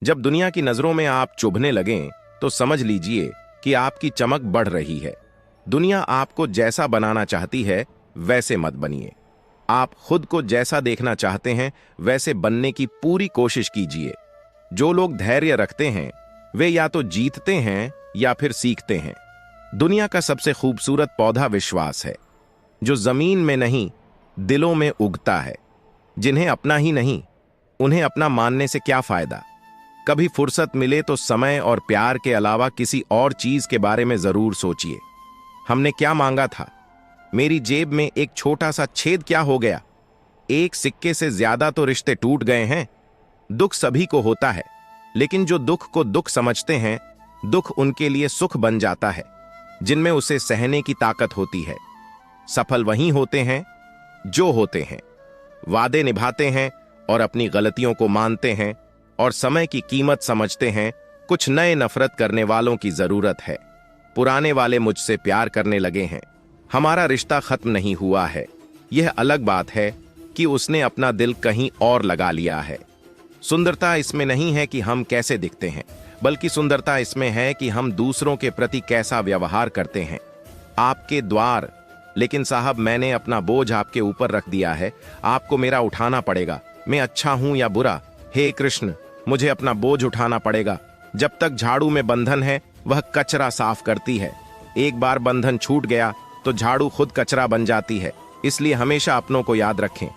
जब दुनिया की नजरों में आप चुभने लगें तो समझ लीजिए कि आपकी चमक बढ़ रही है। दुनिया आपको जैसा बनाना चाहती है वैसे मत बनिए। आप खुद को जैसा देखना चाहते हैं वैसे बनने की पूरी कोशिश कीजिए। जो लोग धैर्य रखते हैं वे या तो जीतते हैं या फिर सीखते हैं। दुनिया का सबसे खूबसूरत पौधा विश्वास है, जो जमीन में नहीं दिलों में उगता है। जिन्हें अपना ही नहीं उन्हें अपना मानने से क्या फायदा। कभी फुर्सत मिले तो समय और प्यार के अलावा किसी और चीज के बारे में जरूर सोचिए। हमने क्या मांगा था? मेरी जेब में एक छोटा सा छेद क्या हो गया? एक सिक्के से ज्यादा तो रिश्ते टूट गए हैं। दुख सभी को होता है, लेकिन जो दुख को दुख समझते हैं, दुख उनके लिए सुख बन जाता है जिनमें उसे सहने की ताकत होती है। सफल वही होते हैं जो होते हैं, वादे निभाते हैं और अपनी गलतियों को मानते हैं और समय की कीमत समझते हैं। कुछ नए नफरत करने वालों की जरूरत है। पुराने वाले मुझसे प्यार करने लगे हैं। हमारा रिश्ता खत्म नहीं हुआ है। यह अलग बात है कि उसने अपना दिल कहीं और लगा लिया है। सुंदरता इसमें नहीं है कि हम कैसे दिखते हैं, बल्कि सुंदरता इसमें है कि हम दूसरों के प्रति कैसा व्यवहार करते हैं। आपके द्वार, लेकिन साहब मैंने अपना बोझ आपके ऊपर रख दिया है, आपको मेरा उठाना पड़ेगा। मैं अच्छा हूं या बुरा, हे कृष्ण मुझे अपना बोझ उठाना पड़ेगा। जब तक झाड़ू में बंधन है वह कचरा साफ करती है। एक बार बंधन छूट गया तो झाड़ू खुद कचरा बन जाती है। इसलिए हमेशा अपनों को याद रखें,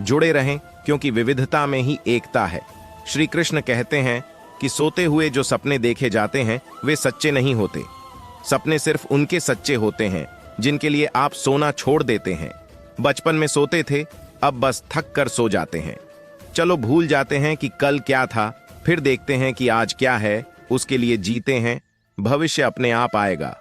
जुड़े रहें, क्योंकि विविधता में ही एकता है। श्री कृष्ण कहते हैं कि सोते हुए जो सपने देखे जाते हैं वे सच्चे नहीं होते। सपने सिर्फ उनके सच्चे होते हैं जिनके लिए आप सोना छोड़ देते हैं। बचपन में सोते थे, अब बस थक कर सो जाते हैं। चलो भूल जाते हैं कि कल क्या था, फिर देखते हैं कि आज क्या है, उसके लिए जीते हैं। भविष्य अपने आप आएगा,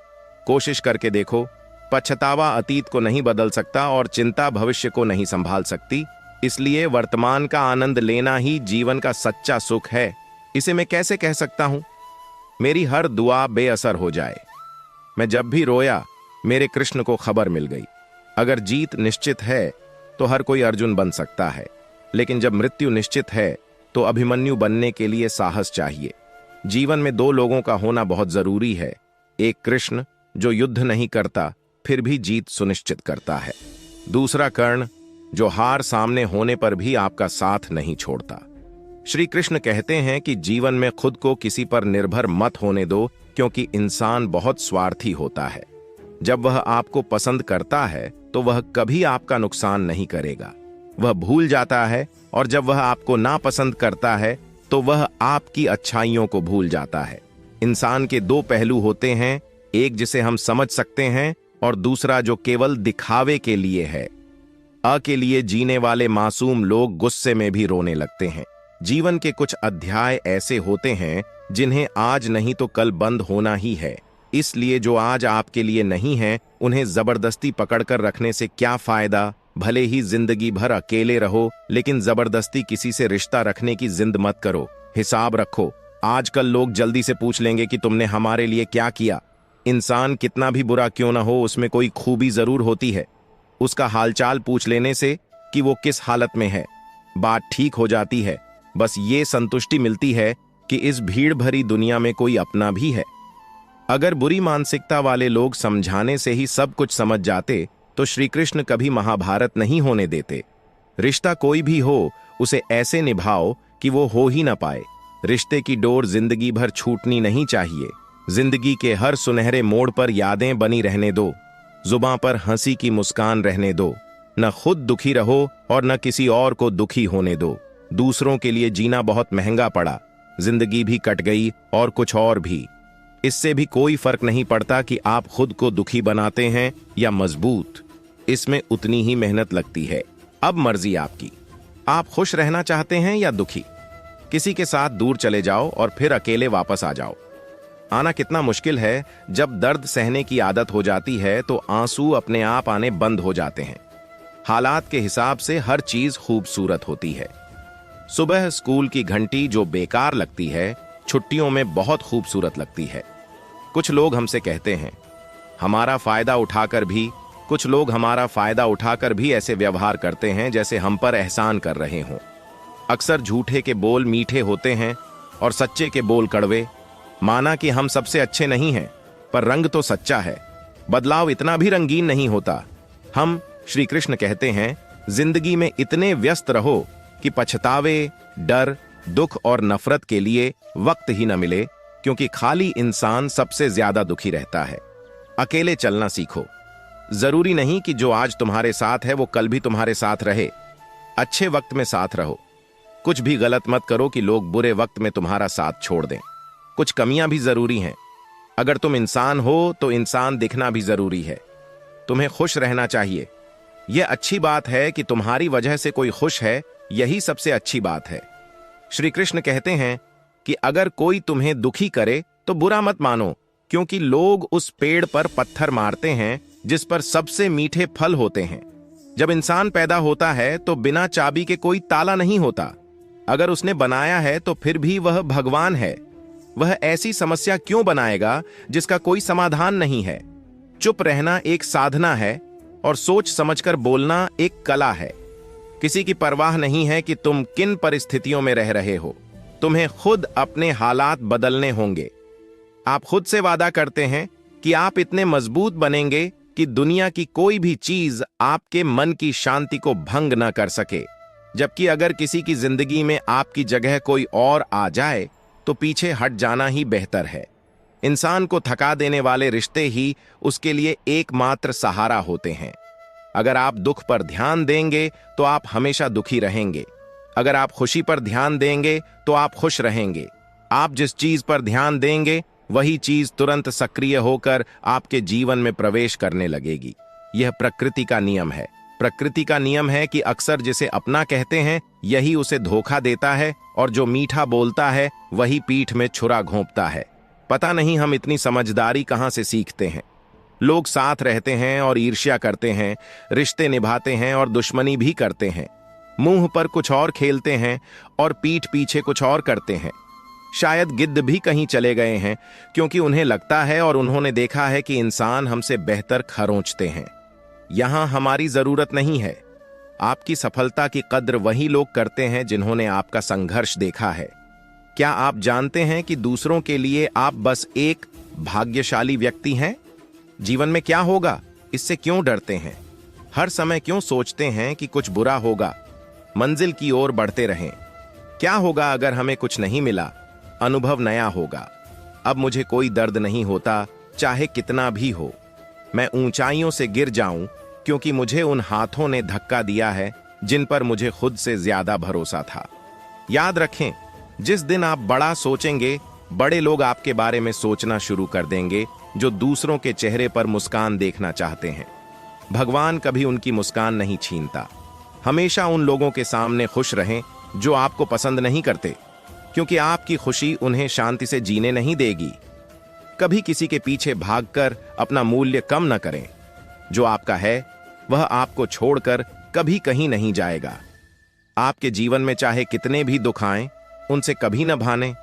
कोशिश करके देखो। पछतावा अतीत को नहीं बदल सकता और चिंता भविष्य को नहीं संभाल सकती। इसलिए वर्तमान का आनंद लेना ही जीवन का सच्चा सुख है। इसे मैं कैसे कह सकता हूं? मेरी हर दुआ बेअसर हो जाए। मैं जब भी रोया मेरे कृष्ण को खबर मिल गई। अगर जीत निश्चित है तो हर कोई अर्जुन बन सकता है, लेकिन जब मृत्यु निश्चित है तो अभिमन्यु बनने के लिए साहस चाहिए। जीवन में दो लोगों का होना बहुत जरूरी है। एक कृष्ण जो युद्ध नहीं करता फिर भी जीत सुनिश्चित करता है। दूसरा कर्ण जो हार सामने होने पर भी आपका साथ नहीं छोड़ता। श्री कृष्ण कहते हैं कि जीवन में खुद को किसी पर निर्भर मत होने दो, क्योंकि इंसान बहुत स्वार्थी होता है। जब वह आपको पसंद करता है तो वह कभी आपका नुकसान नहीं करेगा। वह भूल जाता है, और जब वह आपको नापसंद करता है तो वह आपकी अच्छाइयों को भूल जाता है। इंसान के दो पहलू होते हैं, एक जिसे हम समझ सकते हैं और दूसरा जो केवल दिखावे के लिए है। के लिए जीने वाले मासूम लोग गुस्से में भी रोने लगते हैं। जीवन के कुछ अध्याय ऐसे होते हैं जिन्हें आज नहीं तो कल बंद होना ही है। इसलिए जो आज आपके लिए नहीं है उन्हें जबरदस्ती पकड़कर रखने से क्या फायदा। भले ही जिंदगी भर अकेले रहो, लेकिन जबरदस्ती किसी से रिश्ता रखने की जिद मत करो। हिसाब रखो। आजकल लोग जल्दी से पूछ लेंगे कि तुमने हमारे लिए क्या किया। इंसान कितना भी बुरा क्यों ना हो, उसमें कोई खूबी जरूर होती है। उसका हालचाल पूछ लेने से कि वो किस हालत में है, बात ठीक हो जाती है। बस ये संतुष्टि मिलती है कि इस भीड़ भरी दुनिया में कोई अपना भी है। अगर बुरी मानसिकता वाले लोग समझाने से ही सब कुछ समझ जाते तो श्री कृष्ण कभी महाभारत नहीं होने देते। रिश्ता कोई भी हो उसे ऐसे निभाओ कि वो हो ही ना पाए। रिश्ते की डोर जिंदगी भर छूटनी नहीं चाहिए। जिंदगी के हर सुनहरे मोड़ पर यादें बनी रहने दो। जुबां पर हंसी की मुस्कान रहने दो। न खुद दुखी रहो और न किसी और को दुखी होने दो। दूसरों के लिए जीना बहुत महंगा पड़ा। जिंदगी भी कट गई और कुछ और भी। इससे भी कोई फर्क नहीं पड़ता कि आप खुद को दुखी बनाते हैं या मजबूत। इसमें उतनी ही मेहनत लगती है। अब मर्जी आपकी। आप खुश रहना चाहते हैं या दुखी? किसी के साथ दूर चले जाओ और फिर अकेले वापस आ जाओ। आना कितना मुश्किल है। जब दर्द सहने की आदत हो जाती है तो आंसू अपने आप आने बंद हो जाते हैं। हालात के हिसाब से हर चीज खूबसूरत होती है। सुबह स्कूल की घंटी जो बेकार लगती है, छुट्टियों में बहुत खूबसूरत लगती है। कुछ लोग हमसे कहते हैं हमारा फायदा उठाकर भी ऐसे व्यवहार करते हैं जैसे हम पर एहसान कर रहे हों। अक्सर झूठे के बोल मीठे होते हैं और सच्चे के बोल कड़वे। माना कि हम सबसे अच्छे नहीं हैं, पर रंग तो सच्चा है। बदलाव इतना भी रंगीन नहीं होता। हम श्री कृष्ण कहते हैं, जिंदगी में इतने व्यस्त रहो कि पछतावे, डर, दुख और नफरत के लिए वक्त ही न मिले, क्योंकि खाली इंसान सबसे ज्यादा दुखी रहता है। अकेले चलना सीखो। जरूरी नहीं कि जो आज तुम्हारे साथ है वो कल भी तुम्हारे साथ रहे। अच्छे वक्त में साथ रहो। कुछ भी गलत मत करो कि लोग बुरे वक्त में तुम्हारा साथ छोड़ दें। कुछ कमियां भी जरूरी हैं। अगर तुम इंसान हो तो इंसान दिखना भी जरूरी है। तुम्हें खुश रहना चाहिए। यह अच्छी बात है कि तुम्हारी वजह से कोई खुश है, यही सबसे अच्छी बात है। श्री कृष्ण कहते हैं कि अगर कोई तुम्हें दुखी करे तो बुरा मत मानो, क्योंकि लोग उस पेड़ पर पत्थर मारते हैं जिस पर सबसे मीठे फल होते हैं। जब इंसान पैदा होता है तो बिना चाबी के कोई ताला नहीं होता। अगर उसने बनाया है तो फिर भी वह भगवान है। वह ऐसी समस्या क्यों बनाएगा जिसका कोई समाधान नहीं है? चुप रहना एक साधना है और सोच समझकर बोलना एक कला है। किसी की परवाह नहीं है कि तुम किन परिस्थितियों में रह रहे हो। तुम्हें खुद अपने हालात बदलने होंगे। आप खुद से वादा करते हैं कि आप इतने मजबूत बनेंगे कि दुनिया की कोई भी चीज आपके मन की शांति को भंग न कर सके। जबकि अगर किसी की जिंदगी में आपकी जगह कोई और आ जाए तो पीछे हट जाना ही बेहतर है। इंसान को थका देने वाले रिश्ते ही उसके लिए एकमात्र सहारा होते हैं। अगर आप दुख पर ध्यान देंगे तो आप हमेशा दुखी रहेंगे। अगर आप खुशी पर ध्यान देंगे तो आप खुश रहेंगे। आप जिस चीज पर ध्यान देंगे वही चीज तुरंत सक्रिय होकर आपके जीवन में प्रवेश करने लगेगी। यह प्रकृति का नियम है। प्रकृति का नियम है कि अक्सर जिसे अपना कहते हैं यही उसे धोखा देता है, और जो मीठा बोलता है वही पीठ में छुरा घोंपता है। पता नहीं हम इतनी समझदारी कहां से सीखते हैं। लोग साथ रहते हैं और ईर्ष्या करते हैं, रिश्ते निभाते हैं और दुश्मनी भी करते हैं। मुंह पर कुछ और खेलते हैं और पीठ पीछे कुछ और करते हैं। शायद गिद्ध भी कहीं चले गए हैं, क्योंकि उन्हें लगता है और उन्होंने देखा है कि इंसान हमसे बेहतर खरोंचते हैं। यहां हमारी जरूरत नहीं है। आपकी सफलता की कद्र वही लोग करते हैं जिन्होंने आपका संघर्ष देखा है। क्या आप जानते हैं कि दूसरों के लिए आप बस एक भाग्यशाली व्यक्ति हैं? जीवन में क्या होगा, इससे क्यों डरते हैं? हर समय क्यों सोचते हैं कि कुछ बुरा होगा? मंजिल की ओर बढ़ते रहें। क्या होगा अगर हमें कुछ नहीं मिला? अनुभव नया होगा। अब मुझे कोई दर्द नहीं होता, चाहे कितना भी हो। मैं ऊंचाइयों से गिर जाऊं, क्योंकि मुझे उन हाथों ने धक्का दिया है जिन पर मुझे खुद से ज्यादा भरोसा था। याद रखें, जिस दिन आप बड़ा सोचेंगे, बड़े लोग आपके बारे में सोचना शुरू कर देंगे, जो दूसरों के चेहरे पर मुस्कान देखना चाहते हैं। भगवान कभी उनकी मुस्कान नहीं छीनता। हमेशा उन लोगों के सामने खुश रहें जो आपको पसंद नहीं करते, क्योंकि आपकी खुशी उन्हें शांति से जीने नहीं देगी। कभी किसी के पीछे भागकर अपना मूल्य कम न करें। जो आपका है वह आपको छोड़कर कभी कहीं नहीं जाएगा। आपके जीवन में चाहे कितने भी दुख आएं, उनसे कभी न भानें,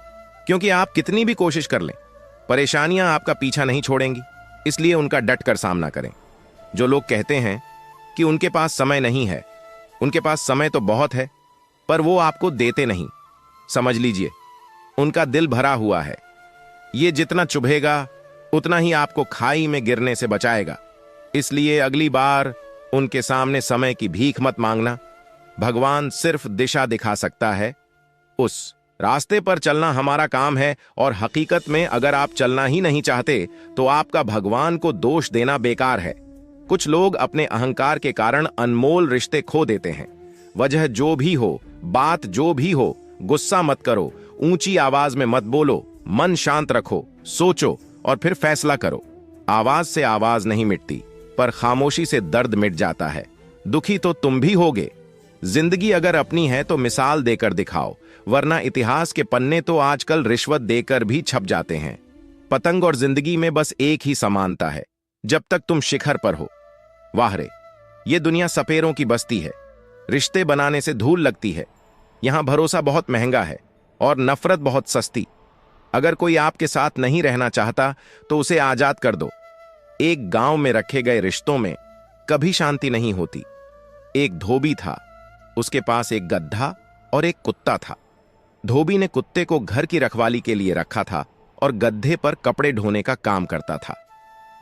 क्योंकि आप कितनी भी कोशिश कर लें, परेशानियां आपका पीछा नहीं छोड़ेंगी। इसलिए उनका डट कर सामना करें। जो लोग कहते हैं कि उनके पास समय नहीं है, उनके पास समय तो बहुत है, पर वो आपको देते नहीं। समझ लीजिए, उनका दिल भरा हुआ है। ये जितना चुभेगा उतना ही आपको खाई में गिरने से बचाएगा। इसलिए अगली बार उनके सामने समय की भीख मत मांगना। भगवान सिर्फ दिशा दिखा सकता है। उस रास्ते पर चलना हमारा काम है, और हकीकत में अगर आप चलना ही नहीं चाहते तो आपका भगवान को दोष देना बेकार है। कुछ लोग अपने अहंकार के कारण अनमोल रिश्ते खो देते हैं। वजह जो भी हो, बात जो भी हो, गुस्सा मत करो, ऊंची आवाज में मत बोलो, मन शांत रखो, सोचो और फिर फैसला करो। आवाज से आवाज नहीं मिटती, पर खामोशी से दर्द मिट जाता है। दुखी तो तुम भी होगे। जिंदगी अगर अपनी है तो मिसाल देकर दिखाओ, वरना इतिहास के पन्ने तो आजकल रिश्वत देकर भी छप जाते हैं। पतंग और जिंदगी में बस एक ही समानता है, जब तक तुम शिखर पर हो। वाह रे, ये दुनिया सपेरों की बस्ती है। रिश्ते बनाने से धूल लगती है। यहां भरोसा बहुत महंगा है और नफरत बहुत सस्ती। अगर कोई आपके साथ नहीं रहना चाहता तो उसे आजाद कर दो। एक गांव में रखे गए रिश्तों में कभी शांति नहीं होती। एक धोबी था, उसके पास एक गधा और एक कुत्ता था। धोबी ने कुत्ते को घर की रखवाली के लिए रखा था और गड्ढे पर कपड़े ढोने का काम करता था।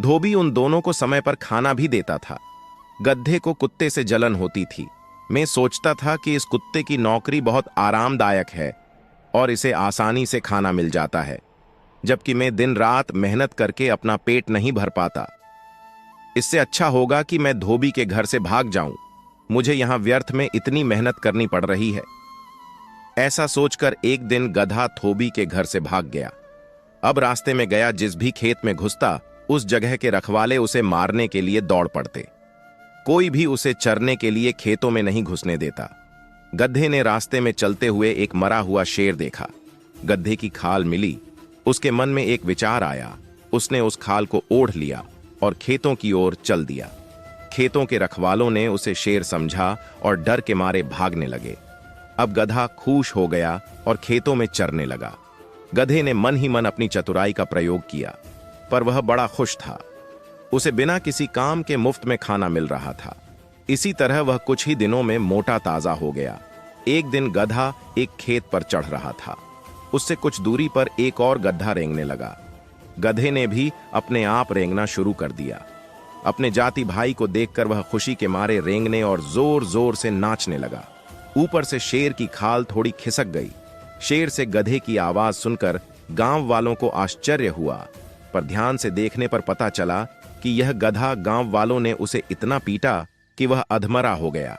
धोबी उन दोनों को समय पर खाना भी देता था। गड्ढे को कुत्ते से जलन होती थी। मैं सोचता था कि इस कुत्ते की नौकरी बहुत आरामदायक है और इसे आसानी से खाना मिल जाता है, जबकि मैं दिन रात मेहनत करके अपना पेट नहीं भर पाता। इससे अच्छा होगा कि मैं धोबी के घर से भाग जाऊं। मुझे यहां व्यर्थ में इतनी मेहनत करनी पड़ रही है। ऐसा सोचकर एक दिन गधा धोबी के घर से भाग गया। अब रास्ते में गया जिस भी खेत में घुसता उस जगह के रखवाले उसे मारने के लिए दौड़ पड़ते। कोई भी उसे चरने के लिए खेतों में नहीं घुसने देता। गधे ने रास्ते में चलते हुए एक मरा हुआ शेर देखा। गधे की खाल मिली। उसके मन में एक विचार आया। उसने उस खाल को ओढ़ लिया और खेतों की ओर चल दिया। खेतों के रखवालों ने उसे शेर समझा और डर के मारे भागने लगे। अब गधा खुश हो गया और खेतों में चरने लगा। गधे ने मन ही मन अपनी चतुराई का प्रयोग किया, पर वह बड़ा खुश था। उसे बिना किसी काम के मुफ्त में खाना मिल रहा था। इसी तरह वह कुछ ही दिनों में मोटा ताजा हो गया। एक दिन गधा एक खेत पर चढ़ रहा था। उससे कुछ दूरी पर एक और गधा रेंगने लगा। गधे ने भी अपने आप रेंगना शुरू कर दिया। अपने जाति भाई को देखकर वह खुशी के मारे रेंगने और जोर जोर से नाचने लगा। ऊपर से शेर की खाल थोड़ी खिसक गई। शेर से गधे की आवाज सुनकर गांव वालों को आश्चर्य हुआ, पर ध्यान से देखने पर पता चला कि यह गधा गांव वालों ने उसे इतना पीटा कि वह अधमरा हो गया।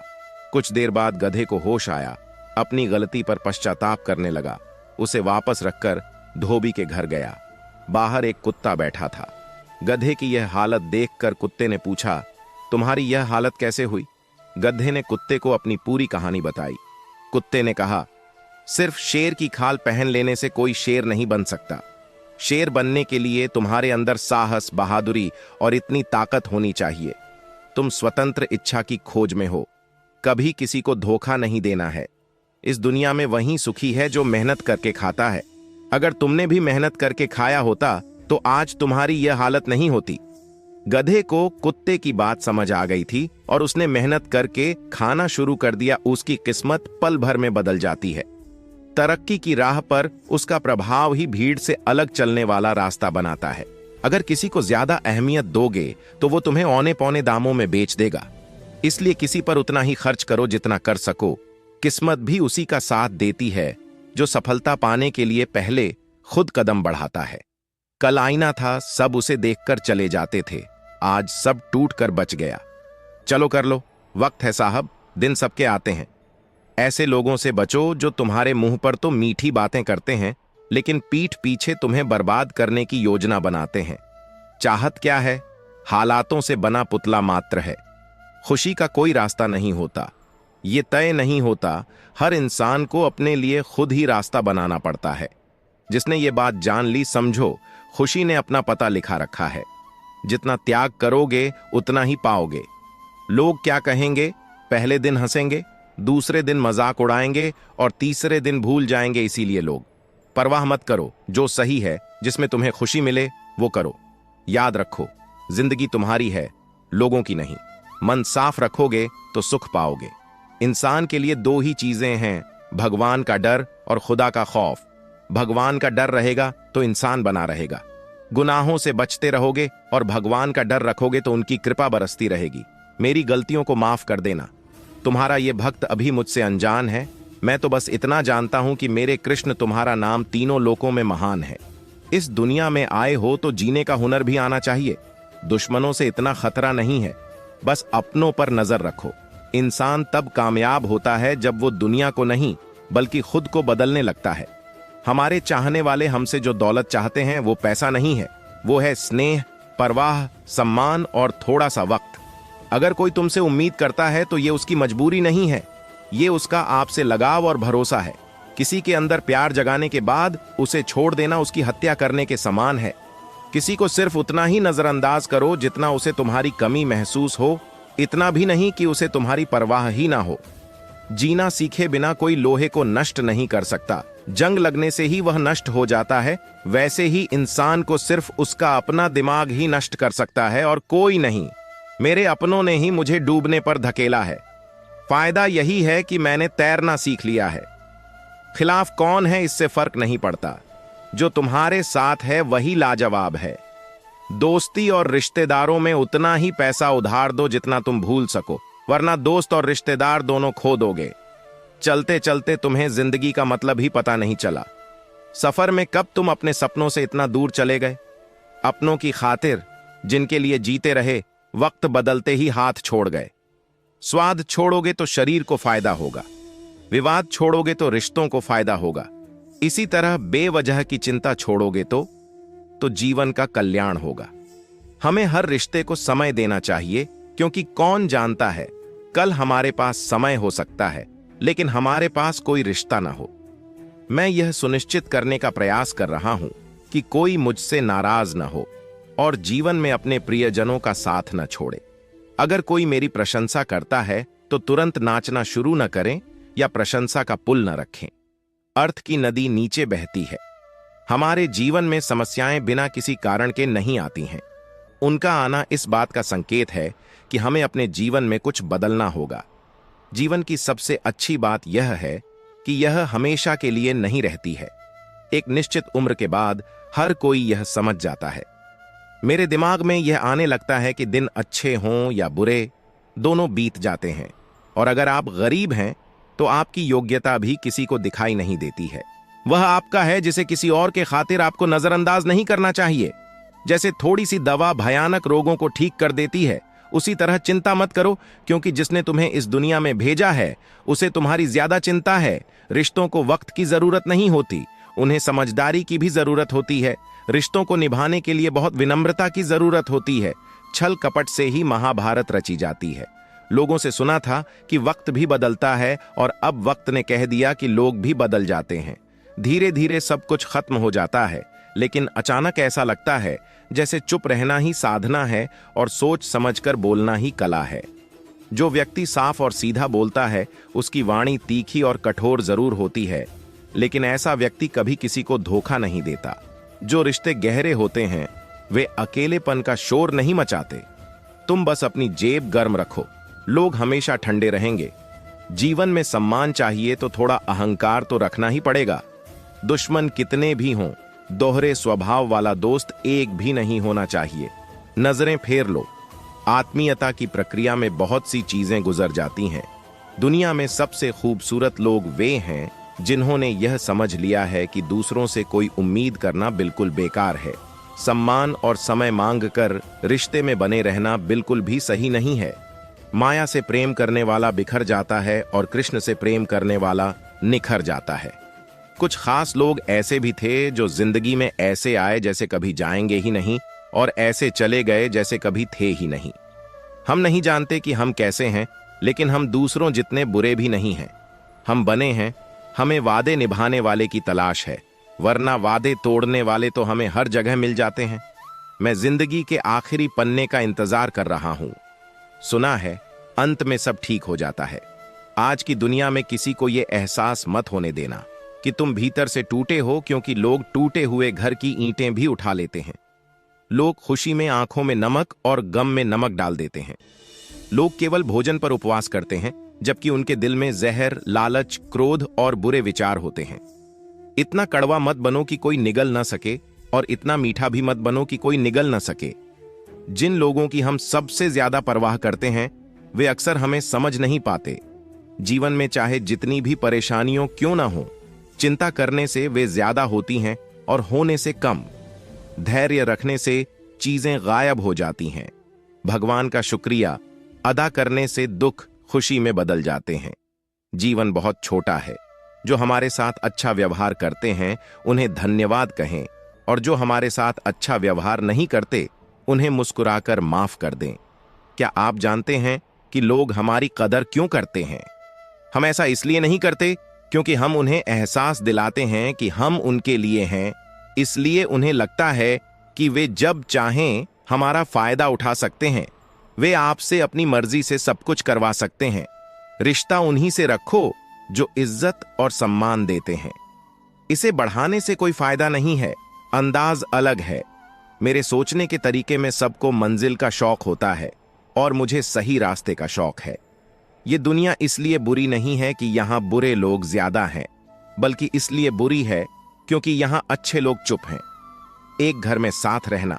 कुछ देर बाद गधे को होश आया। अपनी गलती पर पश्चाताप करने लगा। उसे वापस रखकर धोबी के घर गया। बाहर एक कुत्ता बैठा था। गधे की यह हालत देखकर कुत्ते ने पूछा, तुम्हारी यह हालत कैसे हुई? गधे ने कुत्ते को अपनी पूरी कहानी बताई। कुत्ते ने कहा, सिर्फ शेर की खाल पहन लेने से कोई शेर नहीं बन सकता। शेर बनने के लिए तुम्हारे अंदर साहस, बहादुरी और इतनी ताकत होनी चाहिए। तुम स्वतंत्र इच्छा की खोज में हो। कभी किसी को धोखा नहीं देना है। इस दुनिया में वही सुखी है जो मेहनत करके खाता है। अगर तुमने भी मेहनत करके खाया होता तो आज तुम्हारी यह हालत नहीं होती। गधे को कुत्ते की बात समझ आ गई थी और उसने मेहनत करके खाना शुरू कर दिया। उसकी किस्मत पल भर में बदल जाती है। तरक्की की राह पर उसका प्रभाव ही भीड़ से अलग चलने वाला रास्ता बनाता है। अगर किसी को ज्यादा अहमियत दोगे तो वो तुम्हें औने पौने दामों में बेच देगा। इसलिए किसी पर उतना ही खर्च करो जितना कर सको। किस्मत भी उसी का साथ देती है जो सफलता पाने के लिए पहले खुद कदम बढ़ाता है। कल आईना था, सब उसे देखकर चले जाते थे। आज सब टूट कर बच गया। चलो कर लो, वक्त है साहब, दिन सबके आते हैं। ऐसे लोगों से बचो जो तुम्हारे मुंह पर तो मीठी बातें करते हैं, लेकिन पीठ पीछे तुम्हें बर्बाद करने की योजना बनाते हैं। चाहत क्या है? हालातों से बना पुतला मात्र है। खुशी का कोई रास्ता नहीं होता। ये तय नहीं होता। हर इंसान को अपने लिए खुद ही रास्ता बनाना पड़ता है। जिसने ये बात जान ली, समझो खुशी ने अपना पता लिखा रखा है। जितना त्याग करोगे उतना ही पाओगे। लोग क्या कहेंगे? पहले दिन हंसेंगे, दूसरे दिन मजाक उड़ाएंगे और तीसरे दिन भूल जाएंगे। इसीलिए लोग परवाह मत करो। जो सही है, जिसमें तुम्हें खुशी मिले, वो करो। याद रखो, जिंदगी तुम्हारी है, लोगों की नहीं। मन साफ रखोगे तो सुख पाओगे। इंसान के लिए दो ही चीजें हैं, भगवान का डर और खुदा का खौफ। भगवान का डर रहेगा तो इंसान बना रहेगा। गुनाहों से बचते रहोगे और भगवान का डर रखोगे तो उनकी कृपा बरसती रहेगी। मेरी गलतियों को माफ कर देना। तुम्हारा ये भक्त अभी मुझसे अनजान है। मैं तो बस इतना जानता हूं कि मेरे कृष्ण तुम्हारा नाम तीनों लोकों में महान है। इस दुनिया में आए हो तो जीने का हुनर भी आना चाहिए। दुश्मनों से इतना खतरा नहीं है, बस अपनों पर नजर रखो। इंसान तब कामयाब होता है जब वो दुनिया को नहीं बल्कि खुद को बदलने लगता है। हमारे चाहने वाले हमसे जो दौलत चाहते हैं वो पैसा नहीं है, वो है स्नेह, परवाह, सम्मान और थोड़ा सा वक्त। अगर कोई तुमसे उम्मीद करता है तो ये उसकी मजबूरी नहीं है, ये उसका आपसे लगाव और भरोसा है। किसी के अंदर प्यार जगाने के बाद उसे छोड़ देना उसकी हत्या करने के समान है। किसी को सिर्फ उतना ही नजरअंदाज करो जितना उसे तुम्हारी कमी महसूस हो, इतना भी नहीं कि उसे तुम्हारी परवाह ही ना हो। जीना सीखे बिना कोई लोहे को नष्ट नहीं कर सकता। जंग लगने से ही वह नष्ट हो जाता है। वैसे ही इंसान को सिर्फ उसका अपना दिमाग ही नष्ट कर सकता है और कोई नहीं। मेरे अपनों ने ही मुझे डूबने पर धकेला है। फायदा यही है कि मैंने तैरना सीख लिया है। खिलाफ कौन है इससे फर्क नहीं पड़ता, जो तुम्हारे साथ है वही लाजवाब है। दोस्ती और रिश्तेदारों में उतना ही पैसा उधार दो जितना तुम भूल सको, वरना दोस्त और रिश्तेदार दोनों खो दोगे। चलते चलते तुम्हें जिंदगी का मतलब ही पता नहीं चला। सफर में कब तुम अपने सपनों से इतना दूर चले गए। अपनों की खातिर जिनके लिए जीते रहे, वक्त बदलते ही हाथ छोड़ गए। स्वाद छोड़ोगे तो शरीर को फायदा होगा, विवाद छोड़ोगे तो रिश्तों को फायदा होगा। इसी तरह बेवजह की चिंता छोड़ोगे तो जीवन का कल्याण होगा। हमें हर रिश्ते को समय देना चाहिए, क्योंकि कौन जानता है कल हमारे पास समय हो सकता है लेकिन हमारे पास कोई रिश्ता ना हो। मैं यह सुनिश्चित करने का प्रयास कर रहा हूं कि कोई मुझसे नाराज ना हो और जीवन में अपने प्रियजनों का साथ न छोड़े। अगर कोई मेरी प्रशंसा करता है तो तुरंत नाचना शुरू न करें या प्रशंसा का पुल न रखें। अर्थ की नदी नीचे बहती है। हमारे जीवन में समस्याएं बिना किसी कारण के नहीं आती हैं। उनका आना इस बात का संकेत है कि हमें अपने जीवन में कुछ बदलना होगा। जीवन की सबसे अच्छी बात यह है कि यह हमेशा के लिए नहीं रहती है। एक निश्चित उम्र के बाद हर कोई यह समझ जाता है। मेरे दिमाग में यह आने लगता है कि दिन अच्छे हों या बुरे, दोनों बीत जाते हैं, और अगर आप गरीब हैं तो आपकी योग्यता भी किसी को दिखाई नहीं देती है। वह आपका है जिसे किसी और के खातिर आपको नजरअंदाज नहीं करना चाहिए। जैसे थोड़ी सी दवा भयानक रोगों को ठीक कर देती है, उसी तरह चिंता मत करो, क्योंकि जिसने तुम्हें इस दुनिया में भेजा है उसे तुम्हारी ज्यादा चिंता है। रिश्तों को वक्त की जरूरत नहीं होती, उन्हें समझदारी की भी जरूरत होती है। रिश्तों को निभाने के लिए बहुत विनम्रता की जरूरत होती है। छल कपट से ही महाभारत रची जाती है। लोगों से सुना था कि वक्त भी बदलता है, और अब वक्त ने कह दिया कि लोग भी बदल जाते हैं। धीरे धीरे सब कुछ खत्म हो जाता है, लेकिन अचानक ऐसा लगता है जैसे चुप रहना ही साधना है और सोच समझकर बोलना ही कला है। जो व्यक्ति साफ और सीधा बोलता है उसकी वाणी तीखी और कठोर जरूर होती है, लेकिन ऐसा व्यक्ति कभी किसी को धोखा नहीं देता। जो रिश्ते गहरे होते हैं वे अकेलेपन का शोर नहीं मचाते। तुम बस अपनी जेब गर्म रखो, लोग हमेशा ठंडे रहेंगे। जीवन में सम्मान चाहिए तो थोड़ा अहंकार तो रखना ही पड़ेगा। दुश्मन कितने भी हों, दोहरे स्वभाव वाला दोस्त एक भी नहीं होना चाहिए। नजरें फेर लो। आत्मीयता की प्रक्रिया में बहुत सी चीजें गुजर जाती हैं। दुनिया में सबसे खूबसूरत लोग वे हैं जिन्होंने यह समझ लिया है कि दूसरों से कोई उम्मीद करना बिल्कुल बेकार है। सम्मान और समय मांगकर रिश्ते में बने रहना बिल्कुल भी सही नहीं है। माया से प्रेम करने वाला बिखर जाता है और कृष्ण से प्रेम करने वाला निखर जाता है। कुछ खास लोग ऐसे भी थे जो जिंदगी में ऐसे आए जैसे कभी जाएंगे ही नहीं, और ऐसे चले गए जैसे कभी थे ही नहीं। हम नहीं जानते कि हम कैसे हैं, लेकिन हम दूसरों जितने बुरे भी नहीं हैं। हम बने हैं, हमें वादे निभाने वाले की तलाश है, वरना वादे तोड़ने वाले तो हमें हर जगह मिल जाते हैं। मैं जिंदगी के आखिरी पन्ने का इंतजार कर रहा हूं। सुना है अंत में सब ठीक हो जाता है। आज की दुनिया में किसी को यह एहसास मत होने देना कि तुम भीतर से टूटे हो, क्योंकि लोग टूटे हुए घर की ईंटें भी उठा लेते हैं। लोग खुशी में आंखों में नमक और गम में नमक डाल देते हैं। लोग केवल भोजन पर उपवास करते हैं, जबकि उनके दिल में जहर, लालच, क्रोध और बुरे विचार होते हैं। इतना कड़वा मत बनो कि कोई निगल न सके, और इतना मीठा भी मत बनो कि कोई निगल न सके। जिन लोगों की हम सबसे ज्यादा परवाह करते हैं वे अक्सर हमें समझ नहीं पाते। जीवन में चाहे जितनी भी परेशानियों क्यों ना हो, चिंता करने से वे ज्यादा होती हैं और होने से कम। धैर्य रखने से चीजें गायब हो जाती हैं। भगवान का शुक्रिया अदा करने से दुख खुशी में बदल जाते हैं। जीवन बहुत छोटा है। जो हमारे साथ अच्छा व्यवहार करते हैं उन्हें धन्यवाद कहें, और जो हमारे साथ अच्छा व्यवहार नहीं करते उन्हें मुस्कुराकर माफ कर दें। क्या आप जानते हैं कि लोग हमारी कदर क्यों करते हैं? हम ऐसा इसलिए नहीं करते क्योंकि हम उन्हें एहसास दिलाते हैं कि हम उनके लिए हैं, इसलिए उन्हें लगता है कि वे जब चाहें हमारा फायदा उठा सकते हैं। वे आपसे अपनी मर्जी से सब कुछ करवा सकते हैं। रिश्ता उन्हीं से रखो जो इज्जत और सम्मान देते हैं। इसे बढ़ाने से कोई फायदा नहीं है, अंदाज अलग है। मेरे सोचने के तरीके में सबको मंजिल का शौक होता है, और मुझे सही रास्ते का शौक है। ये दुनिया इसलिए बुरी नहीं है कि यहां बुरे लोग ज्यादा हैं। बल्कि इसलिए बुरी है क्योंकि यहां अच्छे लोग चुप हैं। एक घर में साथ रहना,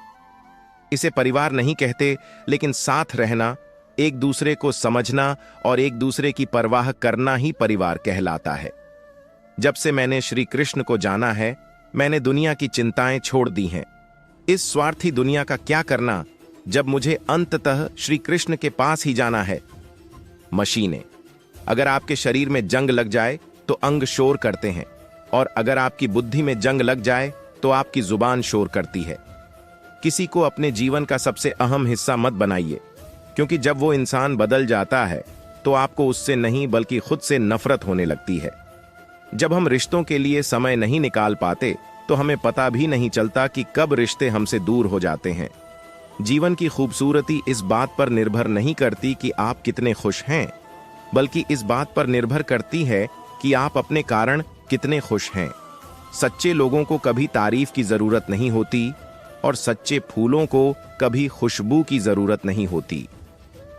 इसे परिवार नहीं कहते, लेकिन साथ रहना, एक दूसरे को समझना और एक दूसरे की परवाह करना ही परिवार कहलाता है। जब से मैंने श्री कृष्ण को जाना है, मैंने दुनिया की चिंताएं छोड़ दी हैं। इस स्वार्थी दुनिया का क्या करना, जब मुझे अंततः श्री कृष्ण के पास ही जाना है। मशीनें, अगर आपके शरीर में जंग लग जाए तो अंग शोर करते हैं, और अगर आपकी बुद्धि में जंग लग जाए तो आपकी जुबान शोर करती है। किसी को अपने जीवन का सबसे अहम हिस्सा मत बनाइए, क्योंकि जब वो इंसान बदल जाता है तो आपको उससे नहीं बल्कि खुद से नफरत होने लगती है। जब हम रिश्तों के लिए समय नहीं निकाल पाते तो हमें पता भी नहीं चलता कि कब रिश्ते हमसे दूर हो जाते हैं। जीवन की खूबसूरती इस बात पर निर्भर नहीं करती कि आप कितने खुश हैं, बल्कि इस बात पर निर्भर करती है कि आप अपने कारण कितने खुश हैं। सच्चे लोगों को कभी तारीफ की जरूरत नहीं होती, और सच्चे फूलों को कभी खुशबू की जरूरत नहीं होती।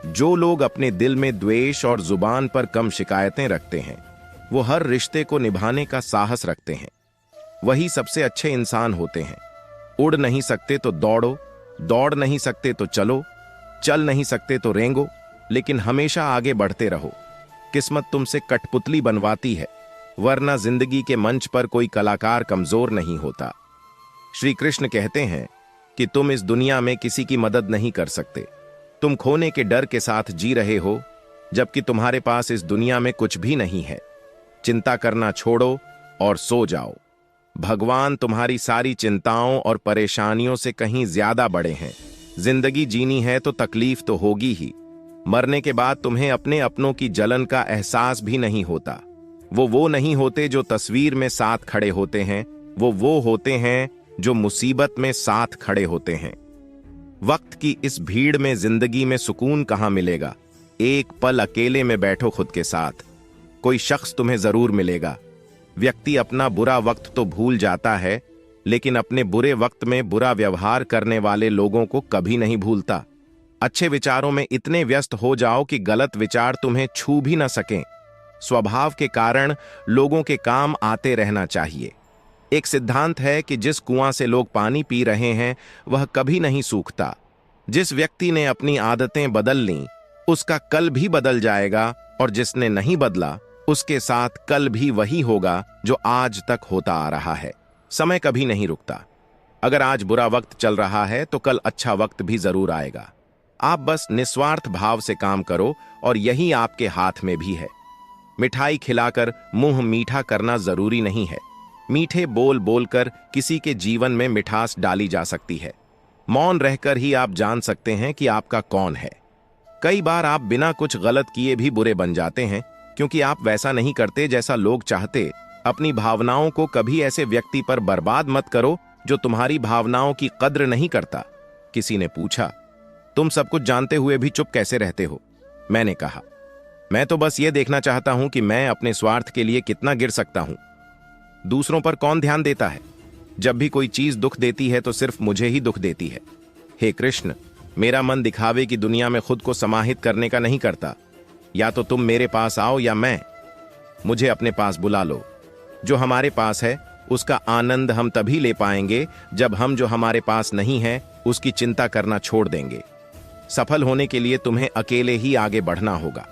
जो लोग अपने दिल में द्वेष और जुबान पर कम शिकायतें रखते हैं, वो हर रिश्ते को निभाने का साहस रखते हैं। वही सबसे अच्छे इंसान होते हैं। उड़ नहीं सकते तो दौड़ो, दौड़ नहीं सकते तो चलो, चल नहीं सकते तो रेंगो, लेकिन हमेशा आगे बढ़ते रहो। किस्मत तुमसे कठपुतली बनवाती है, वरना जिंदगी के मंच पर कोई कलाकार कमजोर नहीं होता। श्री कृष्ण कहते हैं कि तुम इस दुनिया में किसी की मदद नहीं कर सकते। तुम खोने के डर के साथ जी रहे हो, जबकि तुम्हारे पास इस दुनिया में कुछ भी नहीं है। चिंता करना छोड़ो और सो जाओ। भगवान तुम्हारी सारी चिंताओं और परेशानियों से कहीं ज्यादा बड़े हैं। जिंदगी जीनी है तो तकलीफ तो होगी ही। मरने के बाद तुम्हें अपने अपनों की जलन का एहसास भी नहीं होता। वो नहीं होते जो तस्वीर में साथ खड़े होते हैं, वो होते हैं जो मुसीबत में साथ खड़े होते हैं। वक्त की इस भीड़ में जिंदगी में सुकून कहां मिलेगा। एक पल अकेले में बैठो खुद के साथ, कोई शख्स तुम्हें जरूर मिलेगा। व्यक्ति अपना बुरा वक्त तो भूल जाता है, लेकिन अपने बुरे वक्त में बुरा व्यवहार करने वाले लोगों को कभी नहीं भूलता। अच्छे विचारों में इतने व्यस्त हो जाओ कि गलत विचार तुम्हें छू भी न सकें। स्वभाव के कारण लोगों के काम आते रहना चाहिए। एक सिद्धांत है कि जिस कुआं से लोग पानी पी रहे हैं वह कभी नहीं सूखता। जिस व्यक्ति ने अपनी आदतें बदल लीं, उसका कल भी बदल जाएगा, और जिसने नहीं बदला उसके साथ कल भी वही होगा जो आज तक होता आ रहा है। समय कभी नहीं रुकता। अगर आज बुरा वक्त चल रहा है तो कल अच्छा वक्त भी जरूर आएगा। आप बस निस्वार्थ भाव से काम करो, और यही आपके हाथ में भी है। मिठाई खिलाकर मुंह मीठा करना जरूरी नहीं है। मीठे बोल बोलकर किसी के जीवन में मिठास डाली जा सकती है। मौन रहकर ही आप जान सकते हैं कि आपका कौन है। कई बार आप बिना कुछ गलत किए भी बुरे बन जाते हैं, क्योंकि आप वैसा नहीं करते जैसा लोग चाहते। अपनी भावनाओं को कभी ऐसे व्यक्ति पर बर्बाद मत करो जो तुम्हारी भावनाओं की कद्र नहीं करता। किसी ने पूछा, तुम सब कुछ जानते हुए भी चुप कैसे रहते हो? मैंने कहा, मैं तो बस ये देखना चाहता हूं कि मैं अपने स्वार्थ के लिए कितना गिर सकता हूं। दूसरों पर कौन ध्यान देता है? जब भी कोई चीज दुख देती है तो सिर्फ मुझे ही दुख देती है। हे कृष्ण, मेरा मन दिखावे की दुनिया में खुद को समाहित करने का नहीं करता। या तो तुम मेरे पास आओ या मैं। मुझे अपने पास बुला लो। जो हमारे पास है उसका आनंद हम तभी ले पाएंगे जब हम जो हमारे पास नहीं है उसकी चिंता करना छोड़ देंगे। सफल होने के लिए तुम्हें अकेले ही आगे बढ़ना होगा।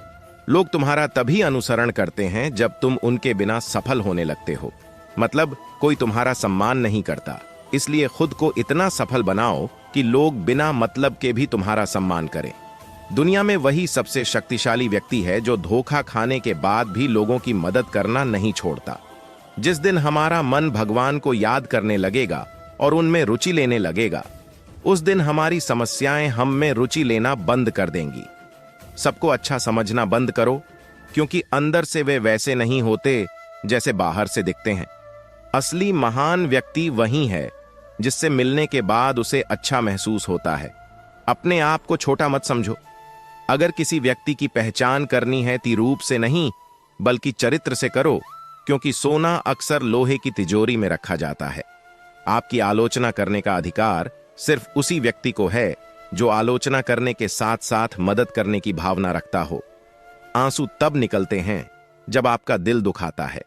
लोग तुम्हारा तभी अनुसरण करते हैं जब तुम उनके बिना सफल होने लगते हो। मतलब कोई तुम्हारा सम्मान नहीं करता। इसलिए खुद को इतना सफल बनाओ कि लोग बिना मतलब के भी तुम्हारा सम्मान करें। दुनिया में वही सबसे शक्तिशाली व्यक्ति है जो धोखा खाने के बाद भी लोगों की मदद करना नहीं छोड़ता। जिस दिन हमारा मन भगवान को याद करने लगेगा और उनमें रुचि लेने लगेगा, उस दिन हमारी समस्याएं हम में रुचि लेना बंद कर देंगी। सबको अच्छा समझना बंद करो, क्योंकि अंदर से वे वैसे नहीं होते जैसे बाहर से दिखते हैं। असली महान व्यक्ति वही है जिससे मिलने के बाद उसे अच्छा महसूस होता है। अपने आप को छोटा मत समझो। अगर किसी व्यक्ति की पहचान करनी है तो रूप से नहीं बल्कि चरित्र से करो, क्योंकि सोना अक्सर लोहे की तिजोरी में रखा जाता है। आपकी आलोचना करने का अधिकार सिर्फ उसी व्यक्ति को है जो आलोचना करने के साथ साथ मदद करने की भावना रखता हो। आंसू तब निकलते हैं जब आपका दिल दुखाता है।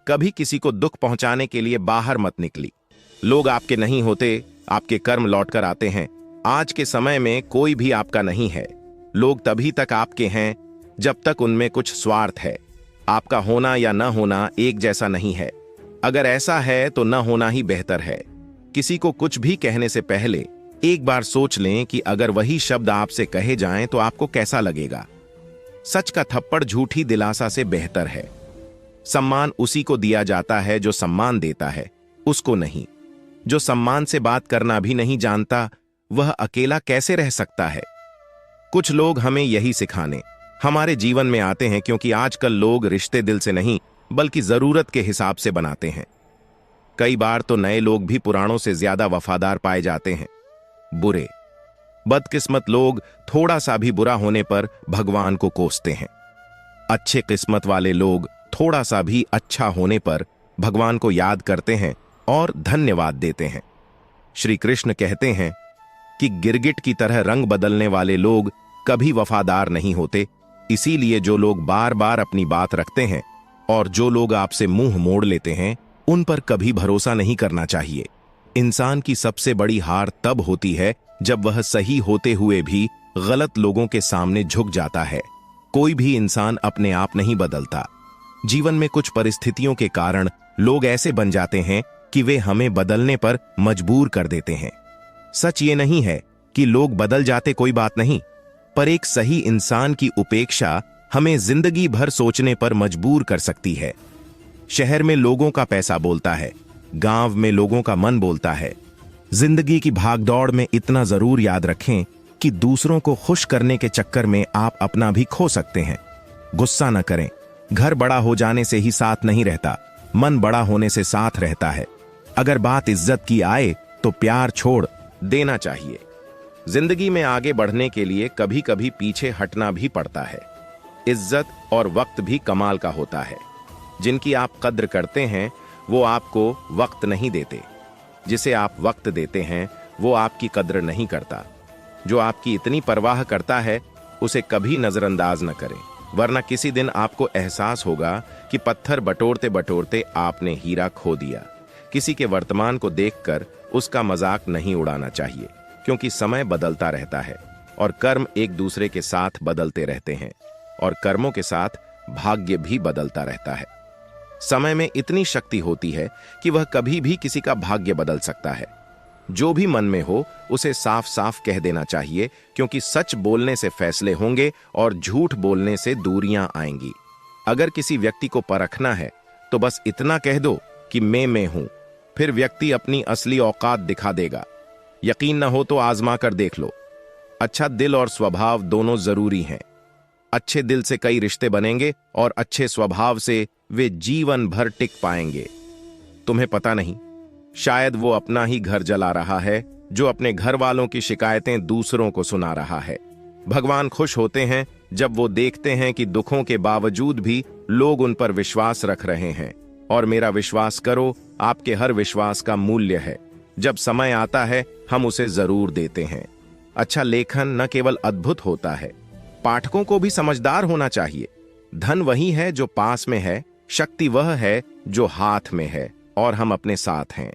कभी किसी को दुख पहुंचाने के लिए बाहर मत निकली। लोग आपके नहीं होते, आपके कर्म लौटकर आते हैं। आज के समय में कोई भी आपका नहीं है। लोग तभी तक आपके हैं जब तक उनमें कुछ स्वार्थ है। आपका होना या न होना एक जैसा नहीं है। अगर ऐसा है तो न होना ही बेहतर है। किसी को कुछ भी कहने से पहले एक बार सोच लें कि अगर वही शब्द आपसे कहे जाएं तो आपको कैसा लगेगा। सच का थप्पड़ झूठी दिलासा से बेहतर है। सम्मान उसी को दिया जाता है जो सम्मान देता है, उसको नहीं। जो सम्मान से बात करना भी नहीं जानता, वह अकेला कैसे रह सकता है। कुछ लोग हमें यही सिखाने हमारे जीवन में आते हैं, क्योंकि आजकल लोग रिश्ते दिल से नहीं बल्कि जरूरत के हिसाब से बनाते हैं। कई बार तो नए लोग भी पुरानों से ज्यादा वफादार पाए जाते हैं। बुरे बदकिस्मत लोग थोड़ा सा भी बुरा होने पर भगवान को कोसते हैं। अच्छे किस्मत वाले लोग थोड़ा सा भी अच्छा होने पर भगवान को याद करते हैं और धन्यवाद देते हैं। श्री कृष्ण कहते हैं कि गिरगिट की तरह रंग बदलने वाले लोग कभी वफादार नहीं होते। इसीलिए जो लोग बार बार अपनी बात रखते हैं और जो लोग आपसे मुंह मोड़ लेते हैं, उन पर कभी भरोसा नहीं करना चाहिए। इंसान की सबसे बड़ी हार तब होती है जब वह सही होते हुए भी गलत लोगों के सामने झुक जाता है। कोई भी इंसान अपने आप नहीं बदलता। जीवन में कुछ परिस्थितियों के कारण लोग ऐसे बन जाते हैं कि वे हमें बदलने पर मजबूर कर देते हैं। सच ये नहीं है कि लोग बदल जाते कोई बात नहीं, पर एक सही इंसान की उपेक्षा हमें जिंदगी भर सोचने पर मजबूर कर सकती है। शहर में लोगों का पैसा बोलता है, गांव में लोगों का मन बोलता है। जिंदगी की भागदौड़ में इतना जरूर याद रखें कि दूसरों को खुश करने के चक्कर में आप अपना भी खो सकते हैं। गुस्सा न करें। घर बड़ा हो जाने से ही साथ नहीं रहता, मन बड़ा होने से साथ रहता है। अगर बात इज्जत की आए तो प्यार छोड़ देना चाहिए। जिंदगी में आगे बढ़ने के लिए कभी कभी पीछे हटना भी पड़ता है। इज्जत और वक्त भी कमाल का होता है। जिनकी आप कद्र करते हैं वो आपको वक्त नहीं देते। जिसे आप वक्त देते हैं वो आपकी कद्र नहीं करता। जो आपकी इतनी परवाह करता है उसे कभी नजरअंदाज न करें, वरना किसी दिन आपको एहसास होगा कि पत्थर बटोरते बटोरते आपने हीरा खो दिया। किसी के वर्तमान को देखकर उसका मजाक नहीं उड़ाना चाहिए, क्योंकि समय बदलता रहता है और कर्म एक दूसरे के साथ बदलते रहते हैं और कर्मों के साथ भाग्य भी बदलता रहता है। समय में इतनी शक्ति होती है कि वह कभी भी किसी का भाग्य बदल सकता है। जो भी मन में हो उसे साफ साफ कह देना चाहिए, क्योंकि सच बोलने से फैसले होंगे और झूठ बोलने से दूरियां आएंगी। अगर किसी व्यक्ति को परखना है तो बस इतना कह दो कि मैं हूं, फिर व्यक्ति अपनी असली औकात दिखा देगा। यकीन न हो तो आजमा कर देख लो। अच्छा दिल और स्वभाव दोनों जरूरी हैं। अच्छे दिल से कई रिश्ते बनेंगे और अच्छे स्वभाव से वे जीवन भर टिक पाएंगे। तुम्हें पता नहीं, शायद वो अपना ही घर जला रहा है जो अपने घर वालों की शिकायतें दूसरों को सुना रहा है। भगवान खुश होते हैं जब वो देखते हैं कि दुखों के बावजूद भी लोग उन पर विश्वास रख रहे हैं। और मेरा विश्वास करो, आपके हर विश्वास का मूल्य है। जब समय आता है हम उसे जरूर देते हैं। अच्छा लेखन न केवल अद्भुत होता है, पाठकों को भी समझदार होना चाहिए। धन वही है जो पास में है, शक्ति वह है जो हाथ में है और हम अपने साथ हैं।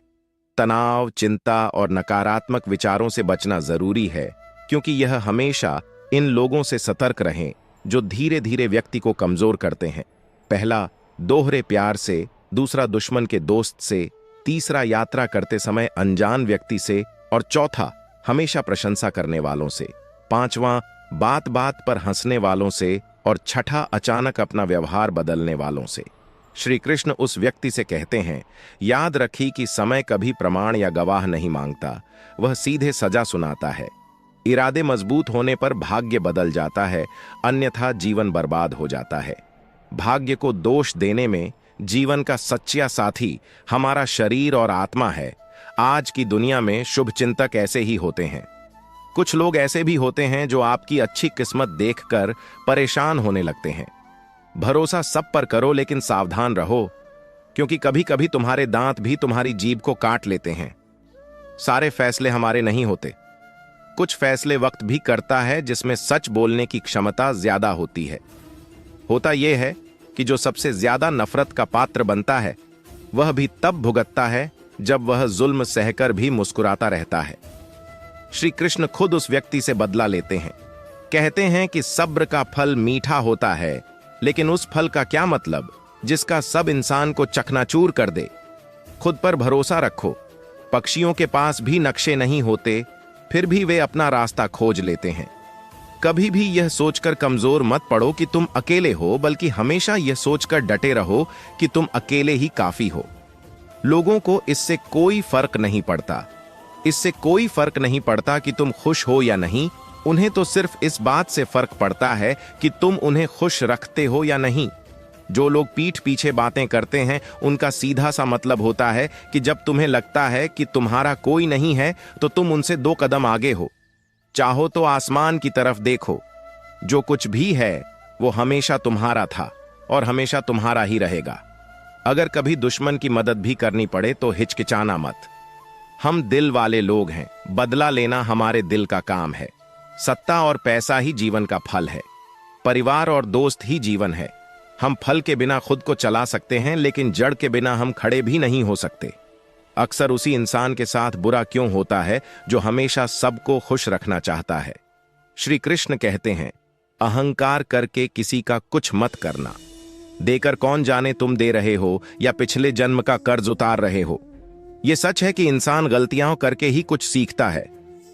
तनाव, चिंता और नकारात्मक विचारों से बचना जरूरी है, क्योंकि यह हमेशा इन लोगों से सतर्क रहें जो धीरे धीरे व्यक्ति को कमजोर करते हैं। पहला, दोहरे प्यार से। दूसरा, दुश्मन के दोस्त से। तीसरा, यात्रा करते समय अनजान व्यक्ति से। और चौथा, हमेशा प्रशंसा करने वालों से। पांचवां, बात बात पर हंसने वालों से। और छठा, अचानक अपना व्यवहार बदलने वालों से। श्री कृष्ण उस व्यक्ति से कहते हैं, याद रखी कि समय कभी प्रमाण या गवाह नहीं मांगता, वह सीधे सजा सुनाता है। इरादे मजबूत होने पर भाग्य बदल जाता है, अन्यथा जीवन बर्बाद हो जाता है। भाग्य को दोष देने में जीवन का सच्चा साथी हमारा शरीर और आत्मा है। आज की दुनिया में शुभचिंतक ऐसे ही होते हैं। कुछ लोग ऐसे भी होते हैं जो आपकी अच्छी किस्मत देखकर परेशान होने लगते हैं। भरोसा सब पर करो, लेकिन सावधान रहो, क्योंकि कभी कभी तुम्हारे दांत भी तुम्हारी जीभ को काट लेते हैं। सारे फैसले हमारे नहीं होते। कुछ फैसले वक्त भी करता है जिसमें सच बोलने की क्षमता ज्यादा होती है। होता यह है कि कि जो सबसे ज्यादा नफरत का पात्र बनता है वह भी तब भुगतता है जब वह जुल्म सहकर भी मुस्कुराता रहता है। श्री कृष्ण खुद उस व्यक्ति से बदला लेते हैं। कहते हैं कि सब्र का फल मीठा होता है, लेकिन उस फल का क्या मतलब जिसका सब इंसान को चकनाचूर कर दे। खुद पर भरोसा रखो। पक्षियों के पास भी नक्शे नहीं होते, फिर भी वे अपना रास्ता खोज लेते हैं। कभी भी यह सोचकर कमजोर मत पड़ो कि तुम अकेले हो, बल्कि हमेशा यह सोचकर डटे रहो कि तुम अकेले ही काफी हो। लोगों को इससे कोई फर्क नहीं पड़ता। इससे कोई फर्क नहीं पड़ता कि तुम खुश हो या नहीं। उन्हें तो सिर्फ इस बात से फर्क पड़ता है कि तुम उन्हें खुश रखते हो या नहीं। जो लोग पीठ पीछे बातें करते हैं, उनका सीधा सा मतलब होता है कि जब तुम्हें लगता है कि तुम्हारा कोई नहीं है तो तुम उनसे 2 कदम आगे हो। चाहो तो आसमान की तरफ देखो। जो कुछ भी है वो हमेशा तुम्हारा था और हमेशा तुम्हारा ही रहेगा। अगर कभी दुश्मन की मदद भी करनी पड़े तो हिचकिचाना मत। हम दिल वाले लोग हैं। बदला लेना हमारे दिल का काम है। सत्ता और पैसा ही जीवन का फल है। परिवार और दोस्त ही जीवन है। हम फल के बिना खुद को चला सकते हैं, लेकिन जड़ के बिना हम खड़े भी नहीं हो सकते। अक्सर उसी इंसान के साथ बुरा क्यों होता है जो हमेशा सबको खुश रखना चाहता है। श्री कृष्ण कहते हैं, अहंकार करके किसी का कुछ मत करना। देकर कौन जाने तुम दे रहे हो या पिछले जन्म का कर्ज उतार रहे हो। यह सच है कि इंसान गलतियां करके ही कुछ सीखता है,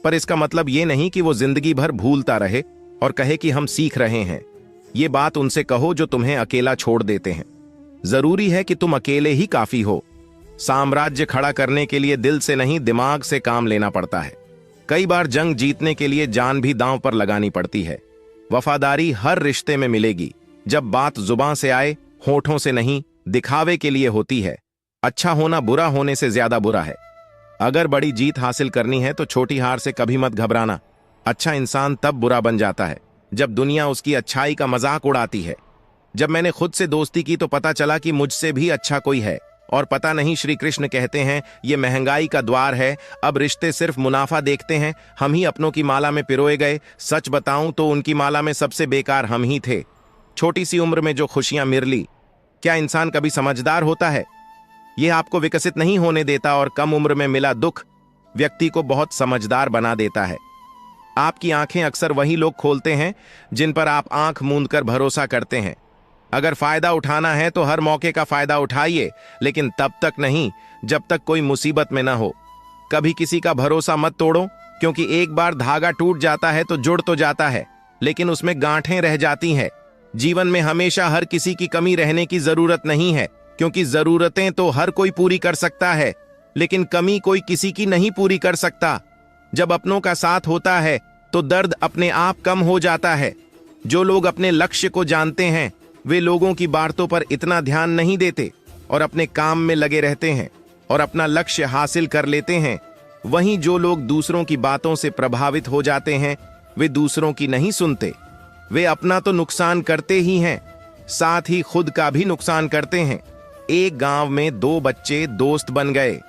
पर इसका मतलब यह नहीं कि वो जिंदगी भर भूलता रहे और कहे कि हम सीख रहे हैं। ये बात उनसे कहो जो तुम्हें अकेला छोड़ देते हैं। जरूरी है कि तुम अकेले ही काफी हो। साम्राज्य खड़ा करने के लिए दिल से नहीं, दिमाग से काम लेना पड़ता है। कई बार जंग जीतने के लिए जान भी दांव पर लगानी पड़ती है। वफादारी हर रिश्ते में मिलेगी, जब बात जुबान से आए, होठों से नहीं, दिखावे के लिए होती है। अच्छा होना बुरा होने से ज्यादा बुरा है। अगर बड़ी जीत हासिल करनी है तो छोटी हार से कभी मत घबराना। अच्छा इंसान तब बुरा बन जाता है जब दुनिया उसकी अच्छाई का मजाक उड़ाती है। जब मैंने खुद से दोस्ती की तो पता चला कि मुझसे भी अच्छा कोई है। और पता नहीं, श्री कृष्ण कहते हैं, ये महंगाई का द्वार है। अब रिश्ते सिर्फ मुनाफा देखते हैं। हम ही अपनों की माला में पिरोए गए। सच बताऊं तो उनकी माला में सबसे बेकार हम ही थे। छोटी सी उम्र में जो खुशियां मिल ली। क्या इंसान कभी समझदार होता है? यह आपको विकसित नहीं होने देता, और कम उम्र में मिला दुख व्यक्ति को बहुत समझदार बना देता है। आपकी आंखें अक्सर वही लोग खोलते हैं जिन पर आप आंख मूंद कर भरोसा करते हैं। अगर फायदा उठाना है तो हर मौके का फायदा उठाइए, लेकिन तब तक नहीं जब तक कोई मुसीबत में ना हो। कभी किसी का भरोसा मत तोड़ो, क्योंकि एक बार धागा टूट जाता है तो जुड़ तो जाता है, लेकिन उसमें गांठें रह जाती हैं। जीवन में हमेशा हर किसी की कमी रहने की जरूरत नहीं है, क्योंकि जरूरतें तो हर कोई पूरी कर सकता है, लेकिन कमी कोई किसी की नहीं पूरी कर सकता। जब अपनों का साथ होता है तो दर्द अपने आप कम हो जाता है। जो लोग अपने लक्ष्य को जानते हैं वे लोगों की बातों पर इतना ध्यान नहीं देते और अपने काम में लगे रहते हैं और अपना लक्ष्य हासिल कर लेते हैं। वहीं जो लोग दूसरों की बातों से प्रभावित हो जाते हैं वे दूसरों की नहीं सुनते। वे अपना तो नुकसान करते ही हैं, साथ ही खुद का भी नुकसान करते हैं। एक गांव में 2 बच्चे दोस्त बन गए।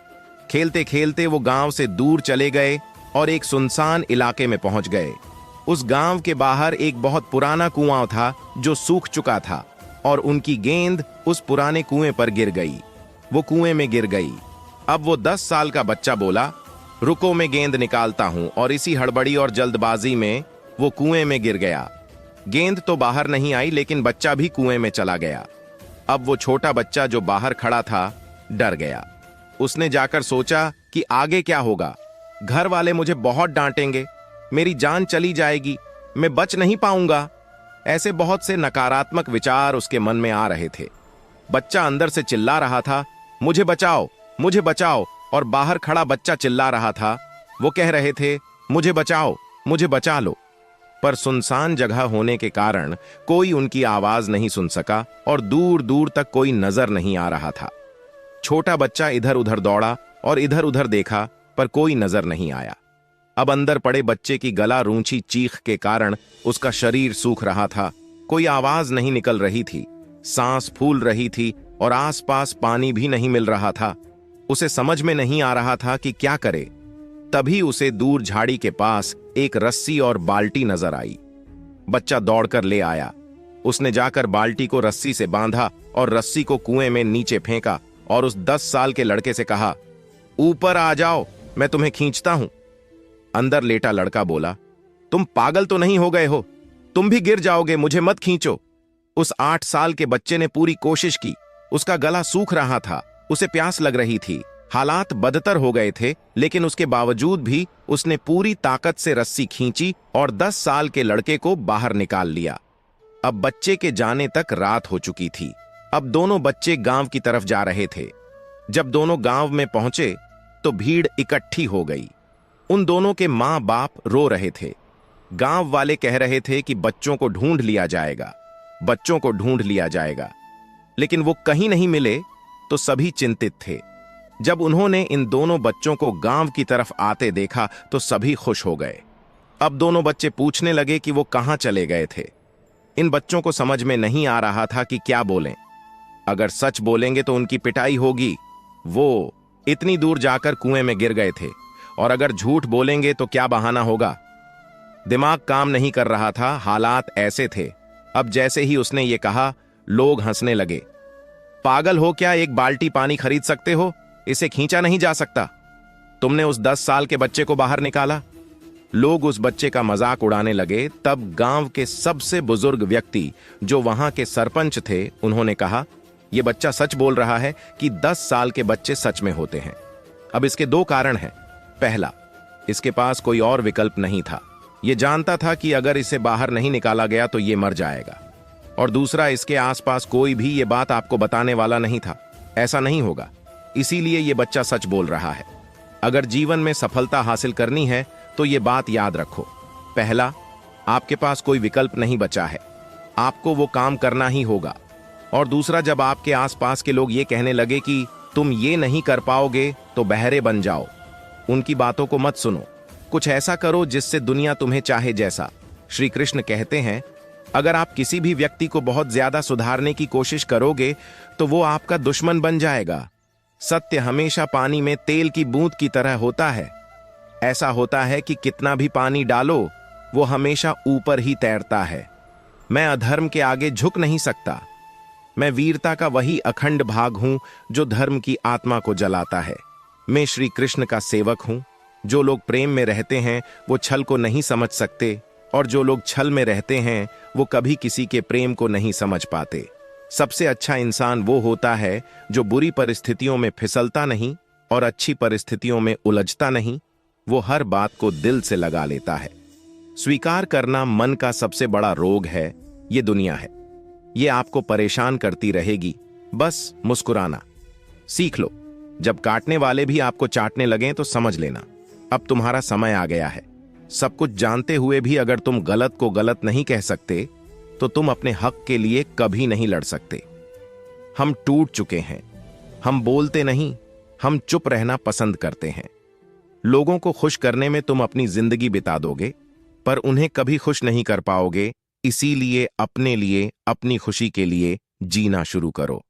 खेलते खेलते वो गांव से दूर चले गए और एक सुनसान इलाके में पहुंच गए। उस गांव के बाहर एक बहुत पुराना कुआं था जो सूख चुका था, और उनकी गेंद उस पुराने कुएं पर गिर गई। वो कुएं में गिर गई। अब वो 10 साल का बच्चा बोला, रुको मैं गेंद निकालता हूं, और इसी हड़बड़ी और जल्दबाजी में वो कुएं में गिर गया। गेंद तो बाहर नहीं आई, लेकिन बच्चा भी कुएं में चला गया। अब वो छोटा बच्चा जो बाहर खड़ा था डर गया। उसने जाकर सोचा कि आगे क्या होगा। घर वाले मुझे बहुत डांटेंगे, मेरी जान चली जाएगी, मैं बच नहीं पाऊंगा। ऐसे बहुत से नकारात्मक विचार उसके मन में आ रहे थे। बच्चा अंदर से चिल्ला रहा था, मुझे बचाओ, मुझे बचाओ। और बाहर खड़ा बच्चा चिल्ला रहा था। वो कह रहे थे, मुझे बचाओ, मुझे बचा लो। पर सुनसान जगह होने के कारण कोई उनकी आवाज नहीं सुन सका और दूर दूर तक कोई नजर नहीं आ रहा था। छोटा बच्चा इधर उधर दौड़ा और इधर उधर देखा, पर कोई नजर नहीं आया। अब अंदर पड़े बच्चे की गला रूंची चीख के कारण उसका शरीर सूख रहा था। कोई आवाज नहीं निकल रही थी, सांस फूल रही थी और आसपास पानी भी नहीं मिल रहा था। उसे समझ में नहीं आ रहा था कि क्या करे। तभी उसे दूर झाड़ी के पास एक रस्सी और बाल्टी नजर आई। बच्चा दौड़कर ले आया। उसने जाकर बाल्टी को रस्सी से बांधा और रस्सी को कुएं में नीचे फेंका और उस 10 साल के लड़के से कहा, ऊपर आ जाओ, मैं तुम्हें खींचता हूं। अंदर लेटा लड़का बोला, तुम पागल तो नहीं हो गए हो? तुम भी गिर जाओगे, मुझे मत खींचो। उस 8 साल के बच्चे ने पूरी कोशिश की। उसका गला सूख रहा था, उसे प्यास लग रही थी, हालात बदतर हो गए थे, लेकिन उसके बावजूद भी उसने पूरी ताकत से रस्सी खींची और 10 साल के लड़के को बाहर निकाल लिया। अब बच्चे के जाने तक रात हो चुकी थी। अब दोनों बच्चे गांव की तरफ जा रहे थे। जब दोनों गांव में पहुंचे तो भीड़ इकट्ठी हो गई। उन दोनों के मां बाप रो रहे थे। गांव वाले कह रहे थे कि बच्चों को ढूंढ लिया जाएगा, बच्चों को ढूंढ लिया जाएगा, लेकिन वो कहीं नहीं मिले तो सभी चिंतित थे। जब उन्होंने इन दोनों बच्चों को गांव की तरफ आते देखा तो सभी खुश हो गए। अब दोनों बच्चे पूछने लगे कि वो कहां चले गए थे। इन बच्चों को समझ में नहीं आ रहा था कि क्या बोलें। अगर सच बोलेंगे तो उनकी पिटाई होगी। वो इतनी दूर जाकर कुएं में गिर गए थे, और अगर झूठ बोलेंगे तो क्या बहाना होगा। दिमाग काम नहीं कर रहा था, हालात ऐसे थे। अब जैसे ही उसने ये कहा, लोग हंसने लगे। पागल हो क्या? एक बाल्टी पानी खरीद सकते हो, इसे खींचा नहीं जा सकता। तुमने उस 10 साल के बच्चे को बाहर निकाला। लोग उस बच्चे का मजाक उड़ाने लगे। तब गांव के सबसे बुजुर्ग व्यक्ति, जो वहां के सरपंच थे, उन्होंने कहा, यह बच्चा सच बोल रहा है कि 10 साल के बच्चे सच में होते हैं। अब इसके 2 कारण हैं। पहला, इसके पास कोई और विकल्प नहीं था। यह जानता था कि अगर इसे बाहर नहीं निकाला गया तो यह मर जाएगा। और दूसरा, इसके आसपास कोई भी यह बात आपको बताने वाला नहीं था। ऐसा नहीं होगा, इसीलिए यह बच्चा सच बोल रहा है। अगर जीवन में सफलता हासिल करनी है तो यह बात याद रखो। पहला, आपके पास कोई विकल्प नहीं बचा है, आपको वो काम करना ही होगा। और दूसरा, जब आपके आसपास के लोग ये कहने लगे कि तुम ये नहीं कर पाओगे तो बहरे बन जाओ, उनकी बातों को मत सुनो। कुछ ऐसा करो जिससे दुनिया तुम्हें चाहे जैसा। श्री कृष्ण कहते हैं, अगर आप किसी भी व्यक्ति को बहुत ज्यादा सुधारने की कोशिश करोगे तो वो आपका दुश्मन बन जाएगा। सत्य हमेशा पानी में तेल की बूंद की तरह होता है। ऐसा होता है कि कितना भी पानी डालो, वो हमेशा ऊपर ही तैरता है। मैं अधर्म के आगे झुक नहीं सकता। मैं वीरता का वही अखंड भाग हूं जो धर्म की आत्मा को जलाता है। मैं श्री कृष्ण का सेवक हूं। जो लोग प्रेम में रहते हैं वो छल को नहीं समझ सकते, और जो लोग छल में रहते हैं वो कभी किसी के प्रेम को नहीं समझ पाते। सबसे अच्छा इंसान वो होता है जो बुरी परिस्थितियों में फिसलता नहीं और अच्छी परिस्थितियों में उलझता नहीं। वो हर बात को दिल से लगा लेता है। स्वीकार करना मन का सबसे बड़ा रोग है। ये दुनिया है, ये आपको परेशान करती रहेगी। बस मुस्कुराना सीख लो। जब काटने वाले भी आपको चाटने लगें तो समझ लेना अब तुम्हारा समय आ गया है। सब कुछ जानते हुए भी अगर तुम गलत को गलत नहीं कह सकते तो तुम अपने हक के लिए कभी नहीं लड़ सकते। हम टूट चुके हैं। हम बोलते नहीं, हम चुप रहना पसंद करते हैं। लोगों को खुश करने में तुम अपनी जिंदगी बिता दोगे, पर उन्हें कभी खुश नहीं कर पाओगे। इसीलिए अपने लिए, अपनी खुशी के लिए जीना शुरू करो।